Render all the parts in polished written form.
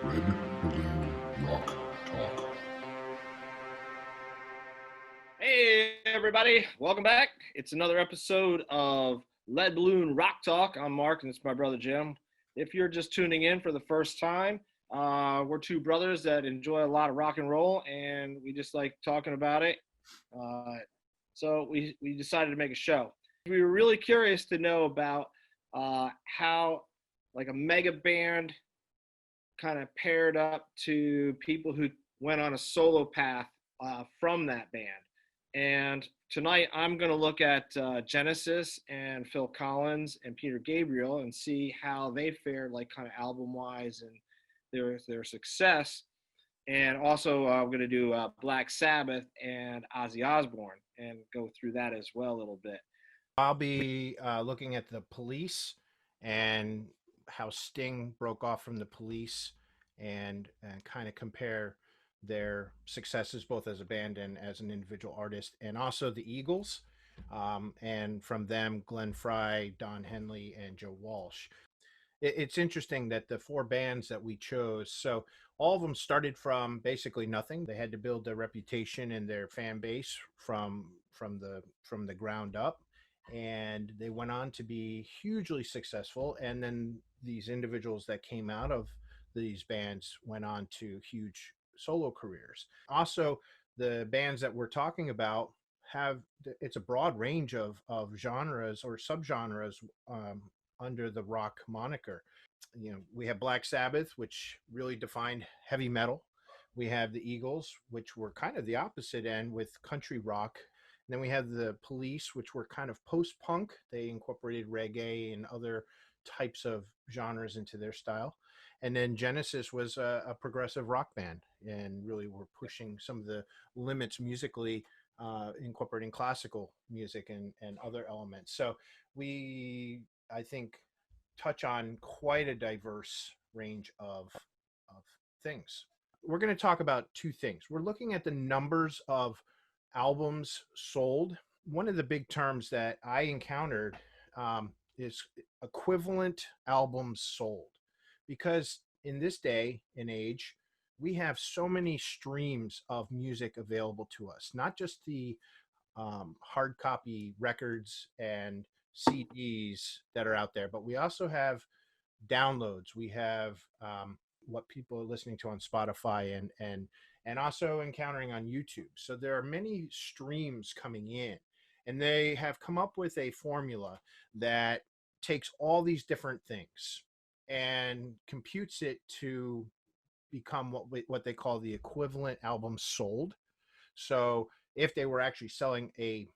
Red Balloon Rock Talk. Hey, everybody, welcome back. It's another episode of Lead Balloon Rock Talk. I'm Mark, and it's my brother Jim. If you're just tuning in for the first time, we're two brothers that enjoy a lot of rock and roll, and we just like talking about it. Uh, so we decided to make a show. We were really curious to know about how, like, a mega band kind of paired up to people who went on a solo path from that band. And tonight I'm going to look at Genesis and Phil Collins and Peter Gabriel and see how they fared, like, kind of album wise and their success. And also, we're going to do Black Sabbath and Ozzy Osbourne and go through that as well a little bit. I'll be looking at the Police and how Sting broke off from the Police and kind of compare their successes both as a band and as an individual artist, and also the Eagles, and from them, Glenn Frey, Don Henley, and Joe Walsh. It's interesting that the four bands that we chose, so all of them started from basically nothing. They had to build their reputation and their fan base from the ground up, and they went on to be hugely successful. And then these individuals that came out of these bands went on to huge solo careers. Also, the bands that we're talking about have, it's a broad range of genres or subgenres under the rock moniker. You know, we have Black Sabbath, which really defined heavy metal. We have the Eagles, which were kind of the opposite end with country rock. And then we have the Police, which were kind of post-punk. They incorporated reggae and other types of genres into their style. And then Genesis was a progressive rock band and really were pushing some of the limits musically, incorporating classical music and other elements. So we, I think, touch on quite a diverse range of things. We're going to talk about two things. We're looking at the numbers of albums sold. One of the big terms that I encountered is equivalent albums sold, because in this day and age, we have so many streams of music available to us, not just the hard copy records and CDs that are out there, but we also have downloads. We have what people are listening to on Spotify and also encountering on YouTube. So there are many streams coming in, and they have come up with a formula that takes all these different things and computes it to become what they call the equivalent albums sold. So if they were actually selling an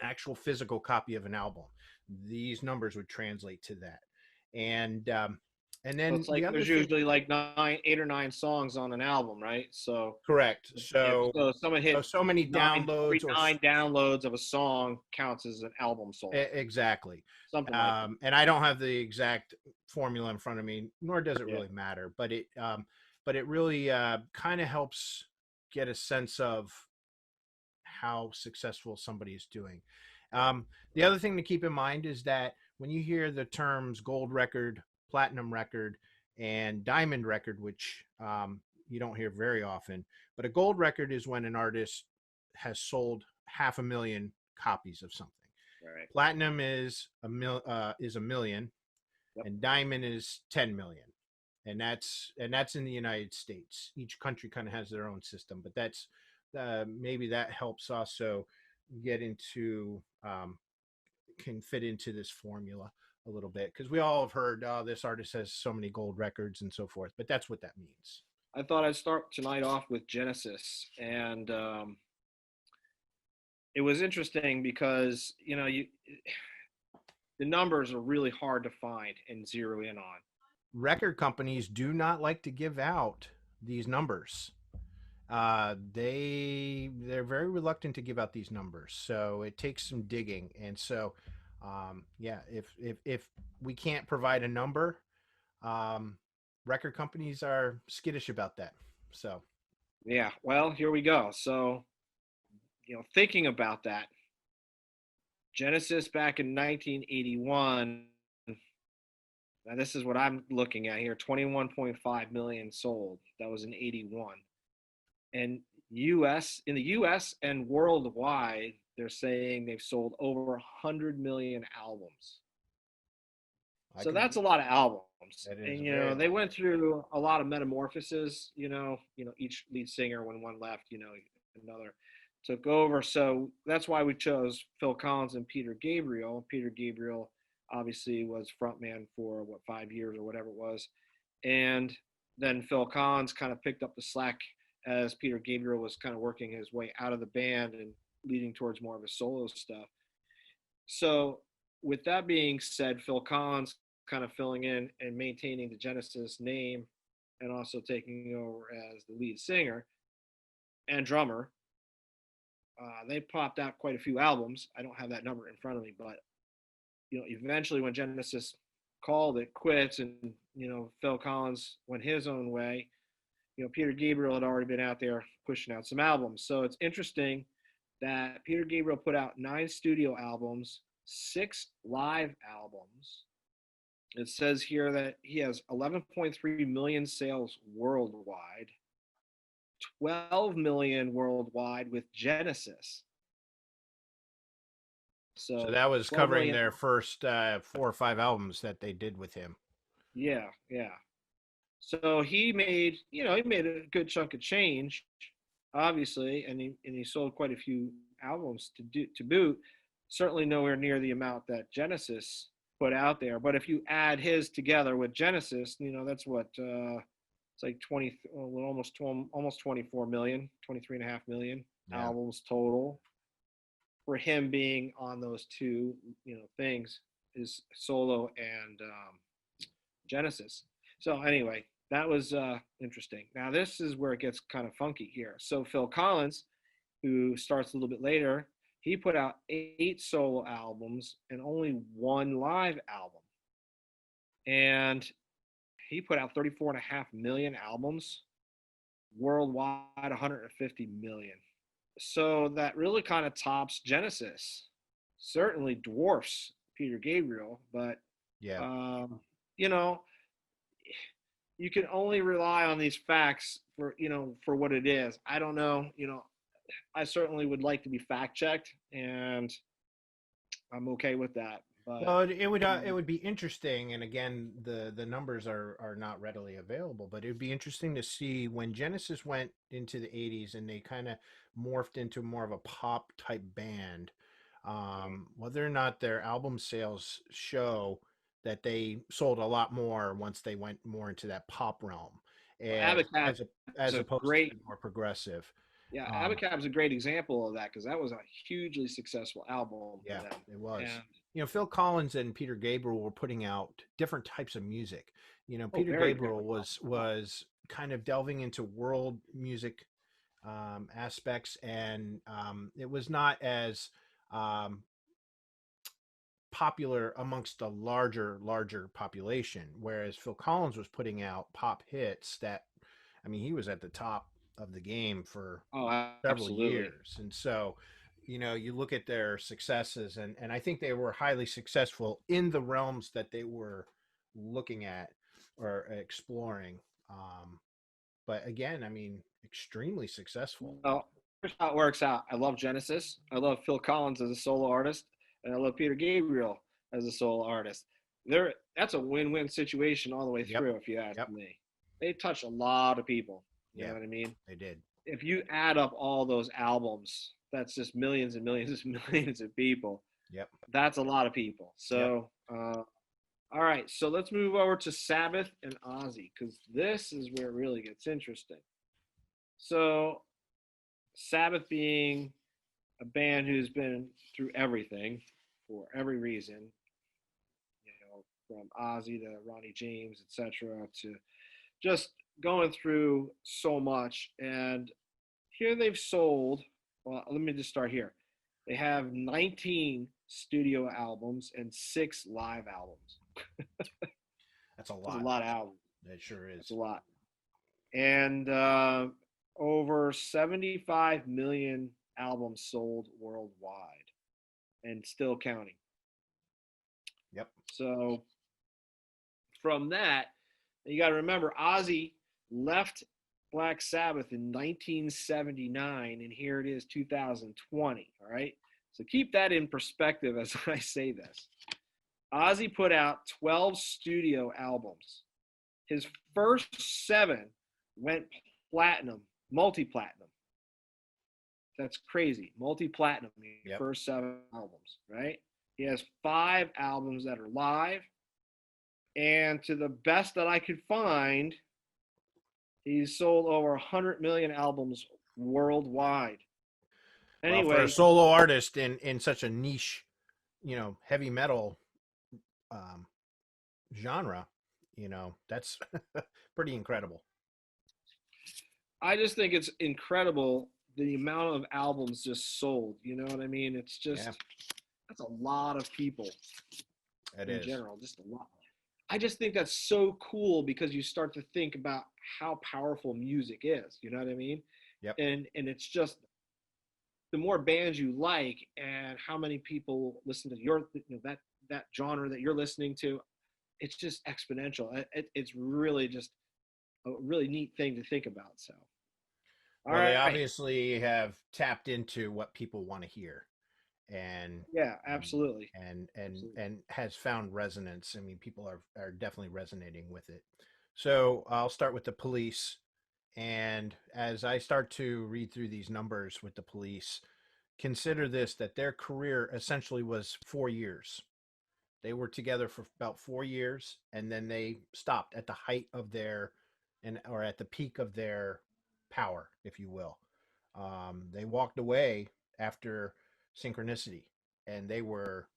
actual physical copy of an album, these numbers would translate to that. And So then it's the like other there's thing, usually like 8 or 9 songs on an album, right? So correct. if So so someone hit so many nine every downloads or 9 downloads of a song counts as an album sold, exactly. something like that. And I don't have the exact formula in front of me, nor does it Yeah. really matter. But it really kind of helps get a sense of how successful somebody is doing. The other thing to keep in mind is that when you hear the terms gold record, platinum record, and diamond record, which you don't hear very often, but a gold record is when an artist has sold 500,000 copies of something. Right. Platinum is a million, Yep. and diamond is 10 million, and that's in the United States. Each country kind of has their own system, but that's maybe that helps also get into can fit into this formula a little bit, because we all have heard, oh, this artist has so many gold records and so forth, but that's what that means. I thought I'd start tonight off with Genesis, and it was interesting because the numbers are really hard to find and zero in on. Record companies do not like to give out these numbers. They're very reluctant to give out these numbers, so it takes some digging. And so yeah, if we can't provide a number, record companies are skittish about that. So Yeah, well, here we go. So, thinking about that, Genesis back in 1981 Now this is what I'm looking at here: 21.5 million sold. That was in '81, and U.S. and worldwide, they're saying they've sold over 100 million albums. I So can. that's a lot of albums. That is And a very they long. went through a lot of metamorphoses, each lead singer when one left, another took over. So that's why we chose Phil Collins and Peter Gabriel. Peter Gabriel obviously was frontman for 5 years or whatever it was. And then Phil Collins kind of picked up the slack as Peter Gabriel was kind of working his way out of the band and leading towards more of his solo stuff. So, with that being said, Phil Collins kind of filling in and maintaining the Genesis name and also taking over as the lead singer and drummer. They popped out quite a few albums. I don't have that number in front of me, but eventually when Genesis called it quits and Phil Collins went his own way, Peter Gabriel had already been out there pushing out some albums. So it's interesting that Peter Gabriel put out 9 studio albums, 6 live albums. It says here that he has 11.3 million sales worldwide, 12 million worldwide with Genesis. So So that was 12 covering million. their first 4 or 5 albums that they did with him. Yeah, yeah. So he made a good chunk of change, obviously, and he sold quite a few albums to boot. Certainly nowhere near the amount that Genesis put out there. But if you add his together with Genesis, that's what it's like 20, well, almost 24 million, 23.5 million Yeah. albums total for him being on those two things, is solo and Genesis. So anyway, that was interesting. Now this is where it gets kind of funky here. So Phil Collins, who starts a little bit later, he put out 8 solo albums and only 1 live album, and he put out 34.5 million albums worldwide, 150 million. So that really kind of tops Genesis. Certainly dwarfs Peter Gabriel, but Yeah. um, you know, you can only rely on these facts for what it is. I don't know. I certainly would like to be fact checked, and I'm okay with that. But Well, it would be interesting, and again, the numbers are not readily available, but it would be interesting to see when Genesis went into the '80s and they kind of morphed into more of a pop type band, whether or not their album sales show that they sold a lot more once they went more into that pop realm, as Abacab as a, is as a opposed to great the more progressive. yeah, Um, Abacab is a great example of that because that was a hugely successful album for Yeah, them. it was. And Phil Collins and Peter Gabriel were putting out different types of music. Peter very Gabriel different. was kind of delving into world music aspects, and it was not as um, popular amongst a larger population. Whereas Phil Collins was putting out pop hits that, I mean, he was at the top of the game for Oh, several absolutely. years. And so, you look at their successes, and I think they were highly successful in the realms that they were looking at or exploring. But again, I mean, extremely successful. Well, here's how it works out. I love Genesis. I love Phil Collins as a solo artist, and I love Peter Gabriel as a solo artist. That's a win-win situation all the way Yep. through, if you ask Yep. me. They touch a lot of people. You know Yeah, what I mean? they did. If you add up all those albums, that's just millions and millions and millions of people. Yep. That's a lot of people. Yep. So, all right. So let's move over to Sabbath and Ozzy because this is where it really gets interesting. So, Sabbath being a band who's been through everything for every reason, from Ozzy to Ronnie James, etc., to just going through so much. And here they've sold, well, let me just start here. They have 19 studio albums and 6 live albums. That's a That's a lot. lot of albums. That sure That's a is. lot. And over 75 million albums sold worldwide and still counting. Yep. So from that, you got to remember Ozzy left Black Sabbath in 1979, and here it is 2020. All right. So keep that in perspective as I say this. Ozzy put out 12 studio albums. His first 7 went platinum, multi-platinum. That's crazy. Multi-platinum, Yep. first 7 albums, right? He has 5 albums that are live. And to the best that I could find, he's sold over 100 million albums worldwide. Well, for Anyway, a solo artist in such a niche, heavy metal genre, that's pretty incredible. I just think it's incredible the amount of albums just sold. You know what I mean? It's just, that's a lot of people in general, just a lot. I just think that's so cool because you start to think about how powerful music is. You know what I mean? Yep. And it's just, the more bands you like and how many people listen to your, that genre that you're listening to, it's just exponential. It's really just a really neat thing to think about. So, They obviously have tapped into what people want to hear, and yeah, absolutely, and has found resonance. I mean, people are definitely resonating with it. So I'll start with the Police, and as I start to read through these numbers with the Police, consider this, that their career essentially was 4 years. They were together for about 4 years, and then they stopped at the height of or at the peak of their power, if you will. They walked away after Synchronicity, and they were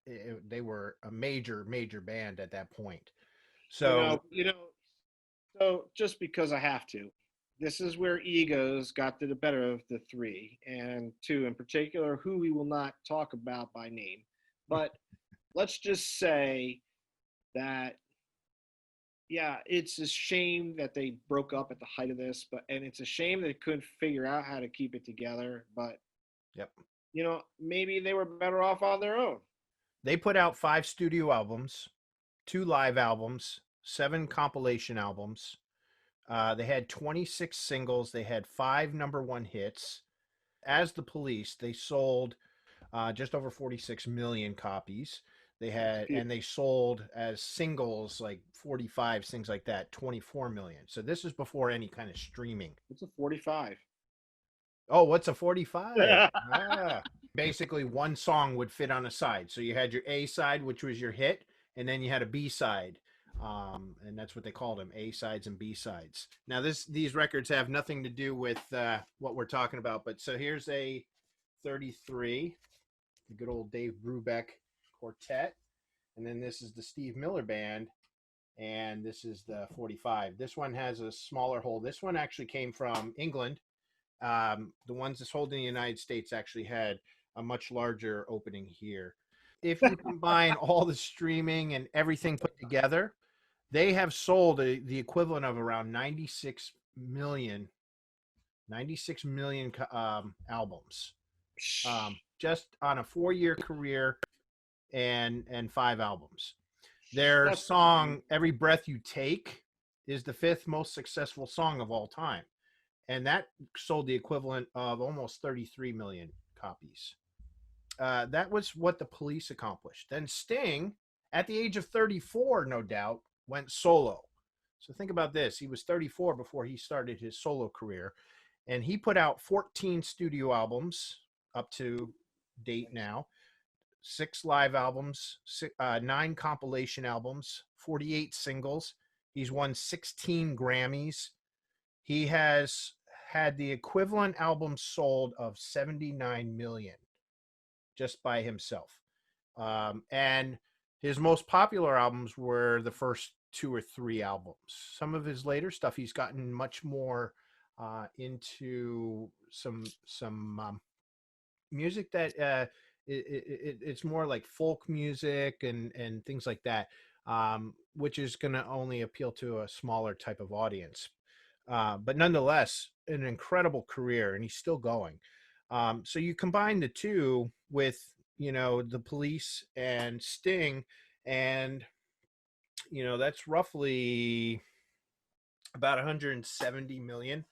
a major band at that point. So so just because I have to, this is where egos got to the better of the 3, and 2 in particular, who we will not talk about by name, but let's just say that, yeah, it's a shame that they broke up at the height of this, and it's a shame they couldn't figure out how to keep it together. But yep, maybe they were better off on their own. They put out 5 studio albums, 2 live albums, 7 compilation albums. They had 26 singles. They had 5 #1 hits. As the Police, they sold just over 46 million copies. They sold as singles like 45, things like that, 24 million. So this is before any kind of streaming. What's a 45? Oh, what's a 45? Basically one song would fit on a side. So you had your A side, which was your hit, and then you had a B side. And that's what they called them, A sides and B sides. Now these records have nothing to do with what we're talking about, but so here's a 33, the good old Dave Brubeck Quartet, and then this is the Steve Miller Band, and this is the 45. This one has a smaller hole. This one actually came from England. The ones that's sold in the United States actually had a much larger opening here. If you combine all the streaming and everything put together, they have sold the equivalent of around 96 million albums, just on a 4-year career and 5 albums. Their song "Every Breath You Take" is the 5th most successful song of all time, and that sold the equivalent of almost 33 million copies. That was what the Police accomplished. Then Sting, at the age of 34, no doubt, went solo. So think about this. He was 34 before he started his solo career, and he put out 14 studio albums up to date now, 6 live albums, 9 compilation albums, 48 singles. He's won 16 Grammys. He has had the equivalent albums sold of 79 million just by himself. And his most popular albums were the first 2 or 3 albums. Some of his later stuff, he's gotten much more into some music that it's more like folk music and things like that, which is going to only appeal to a smaller type of audience. But nonetheless, an incredible career, and he's still going. So you combine the two with, the Police and Sting, and that's roughly about 170 million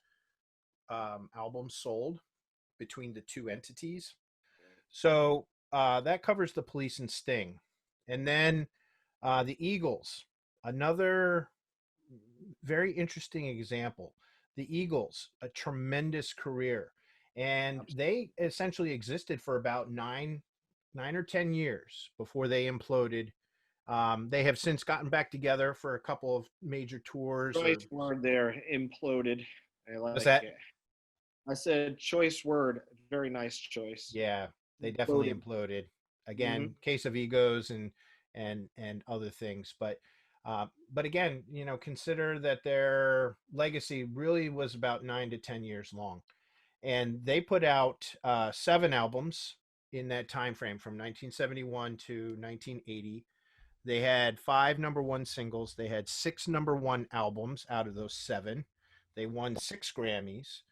albums sold between the two entities. So that covers the Police and Sting. And then the Eagles, another very interesting example. The Eagles, a tremendous career. And they essentially existed for about 9 or 10 years before they imploded. They have since gotten back together for a couple of major tours. Choice word there, imploded. I What's like that? it. I said choice word. Very nice choice. Yeah, they definitely imploded. Again, case of egos and other things. But again, consider that their legacy really was about 9 to 10 years long, and they put out 7 albums in that time frame from 1971 to 1980. They had 5 number one singles. They had 6 number one albums out of those 7. They won 6 Grammys,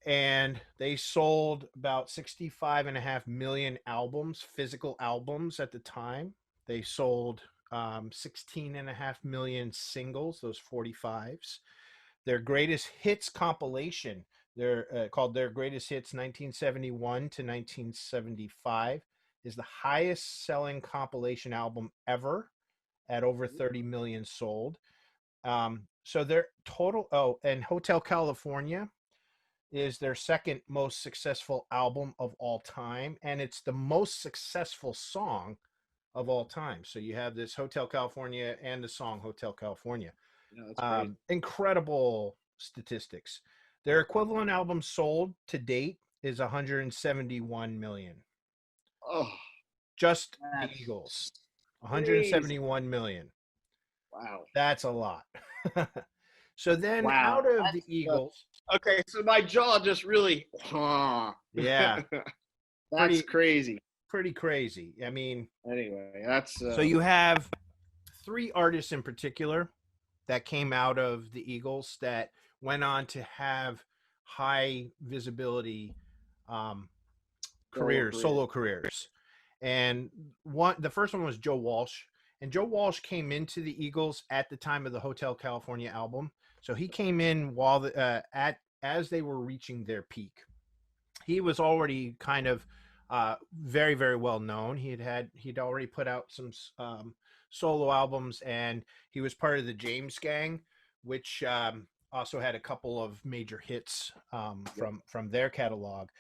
and they sold about 65.5 million albums, physical albums at the time. They sold 16.5 million singles, those 45s. Their greatest hits compilation, they're called Their Greatest Hits 1971 to 1975, is the highest selling compilation album ever at over 30 million sold. So their total, and Hotel California is their second most successful album of all time, and it's the most successful song of all time. So you have this Hotel California and the song Hotel California. Yeah, that's great. Incredible statistics. Their equivalent album sold to date is 171 million. Oh, just the Eagles, 171 million. Wow. That's a lot. So then Wow. out of the Eagles. Okay, so my jaw just really. Yeah. That's crazy. Pretty crazy. I mean. Anyway, that's. So you have 3 artists in particular that came out of the Eagles that went on to have high visibility solo careers. And the first one was Joe Walsh. And Joe Walsh came into the Eagles at the time of the Hotel California album. So he came in while as they were reaching their peak. He was already kind of very, very well known. He'd already put out some solo albums, and he was part of the James Gang, which also had a couple of major hits from their catalog.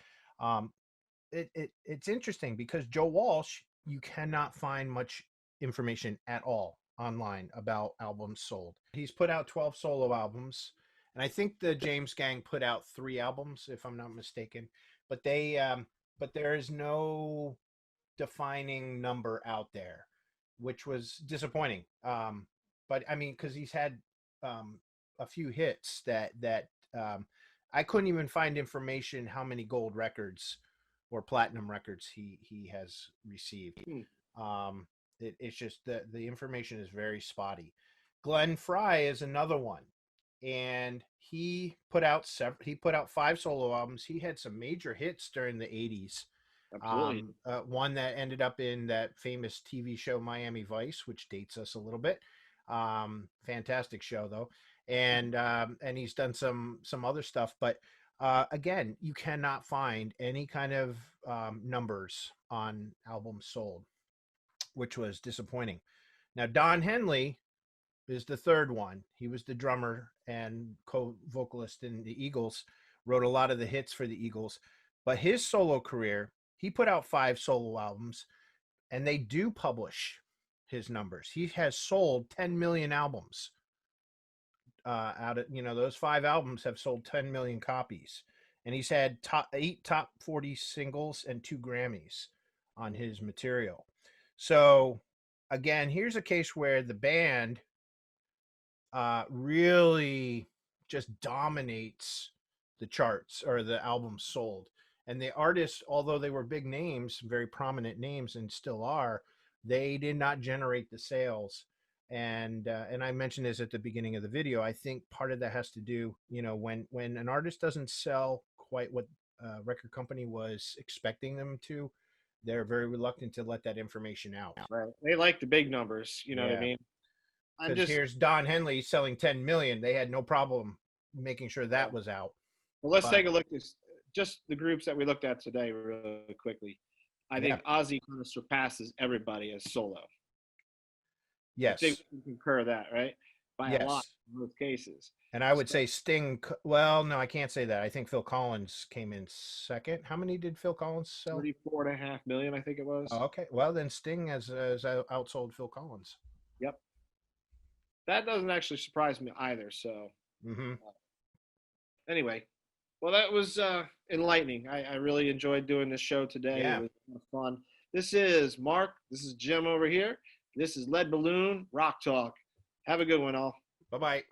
It's interesting because Joe Walsh, you cannot find much information at all online about albums sold. He's put out 12 solo albums, and I think the James Gang put out 3 albums, if I'm not mistaken. But there is no defining number out there, which was disappointing. But I mean, because he's had a few hits that I couldn't even find information how many gold records or platinum records he has received. It's just the information is very spotty. Glenn Frey is another one, and he put out 5 solo albums. He had some major hits during the 80s. Absolutely. One that ended up in that famous TV show Miami Vice, which dates us a little bit. Fantastic show though, and he's done some other stuff, but again, you cannot find any kind of numbers on albums sold, which was disappointing. Now, Don Henley is the third one. He was the drummer and co-vocalist in the Eagles, wrote a lot of the hits for the Eagles, but his solo career, he put out 5 solo albums, and they do publish his numbers. He has sold 10 million albums. Out of those 5 albums have sold 10 million copies, and he's had 8 top 40 singles and 2 Grammys on his material. So again, here's a case where the band really just dominates the charts, or the albums sold. And the artists, although they were big names, very prominent names, and still are, they did not generate the sales. And I mentioned this at the beginning of the video. I think part of that has to do, when an artist doesn't sell quite what a record company was expecting them to, they're very reluctant to let that information out. Right. They like the big numbers, you know what I mean? I'm Because just here's Don Henley selling 10 million. They had no problem making sure that was out. well, let's But take a look at just the groups that we looked at today really quickly. I yeah, think Ozzy kind of surpasses everybody as solo. I think yes, we can concur that, right? By a lot yes. in most cases. And I would So say Sting. Well, no, I can't say that. I think Phil Collins came in second. How many did Phil Collins sell? 34.5 million, I think it was. Oh, okay. Well, then Sting has outsold Phil Collins. Yep. That doesn't actually surprise me either. So Mm-hmm. anyway, well, that was enlightening. I really enjoyed doing this show today. It Yeah. was fun. This is Mark. This is Jim over here. This is Lead Balloon Rock Talk. Have a good one, all. Bye bye.